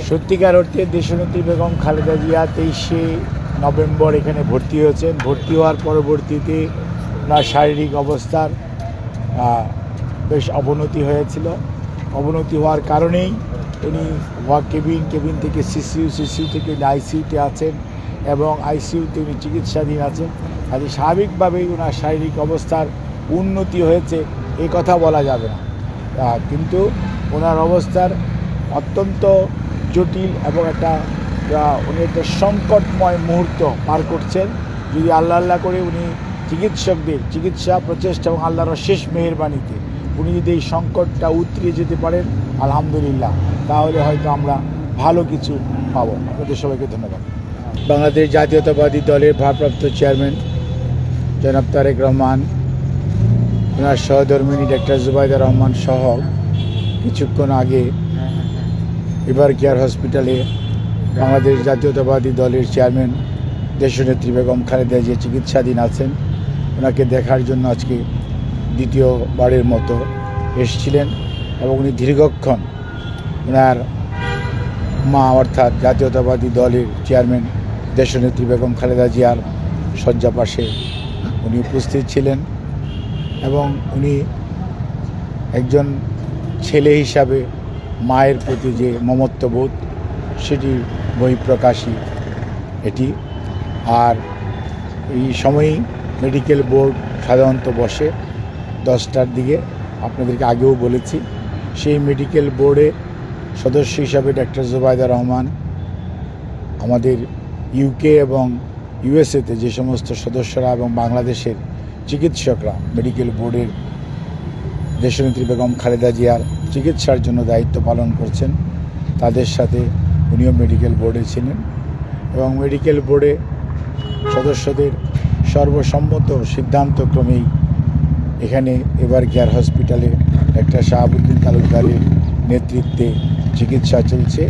সত্যিকার অর্থে দেশনেত্রী বেগম খালেদা জিয়া 23শে নভেম্বর এখানে ভর্তি হয়েছেন। ভর্তি হওয়ার পরবর্তীতে ওনার শারীরিক অবস্থার বেশ অবনতি হয়েছিল। অবনতি হওয়ার কারণেই উনি কেবিন থেকে সিসিউ থেকে আইসিইউতে আছেন এবং আইসিইউতে উনি চিকিৎসাধীন আছেন। আর স্বাভাবিকভাবেই ওনার শারীরিক অবস্থার উন্নতি হয়েছে এ কথা বলা যাবে না, কিন্তু ওনার অবস্থার অত্যন্ত জটিল এবং উনি একটা সংকটময় মুহূর্ত পার করছেন। যদি আল্লাহ করে উনি চিকিৎসকদের চিকিৎসা প্রচেষ্টা এবং আল্লাহর শেষ মেহেরবানিতে উনি যদি এই সংকটটা উতরিয়ে যেতে পারেন আলহামদুলিল্লাহ, তাহলে হয়তো আমরা ভালো কিছু পাবো। আপনাদের সবাইকে ধন্যবাদ। বাংলাদেশ জাতীয়তাবাদী দলের ভারপ্রাপ্ত চেয়ারম্যান জনাব তারেক রহমান, ওনার সহধর্মিণী ডাক্তার জুবাইদা রহমান সহ কিছুক্ষণ আগে এভার কেয়ার হসপিটালে বাংলাদেশ জাতীয়তাবাদী দলের চেয়ারম্যান দেশনেত্রী বেগম খালেদা জিয়া চিকিৎসাধীন আছেন। ওনাকে দেখার জন্য আজকে দ্বিতীয়বারের মতো এসেছিলেন এবং উনি দীর্ঘক্ষণ ওনার মা অর্থাৎ জাতীয়তাবাদী দলের চেয়ারম্যান দেশনেত্রী বেগম খালেদা জিয়ার শয্যা পাশে উনি উপস্থিত ছিলেন এবং উনি একজন ছেলে হিসাবে মায়ের প্রতি যে মমত্ববোধ সেটি বহিঃপ্রকাশই এটি। আর এই সময়ই মেডিকেল বোর্ড সাধারণত বসে 10টার দিকে, আপনাদেরকে আগেও বলেছি। সেই মেডিকেল বোর্ডে সদস্য হিসাবে ডাক্তার জুবাইদা রহমান আমাদের ইউকে এবং ইউএসএতে যে সমস্ত সদস্যরা এবং বাংলাদেশের চিকিৎসকরা মেডিকেল বোর্ডের দেশনেত্রী বেগম খালেদা জিয়ার চিকিৎসার জন্য দায়িত্ব পালন করছেন, তাদের সাথে উনিও মেডিকেল বোর্ডে ছিলেন এবং মেডিকেল বোর্ডে সদস্যদের সর্বসম্মত সিদ্ধান্তক্রমেই এখানে এভার কেয়ার হসপিটালে ডাক্তার শাহাবুদ্দিন তালুকদারের নেতৃত্বে চিকিৎসা চলছে।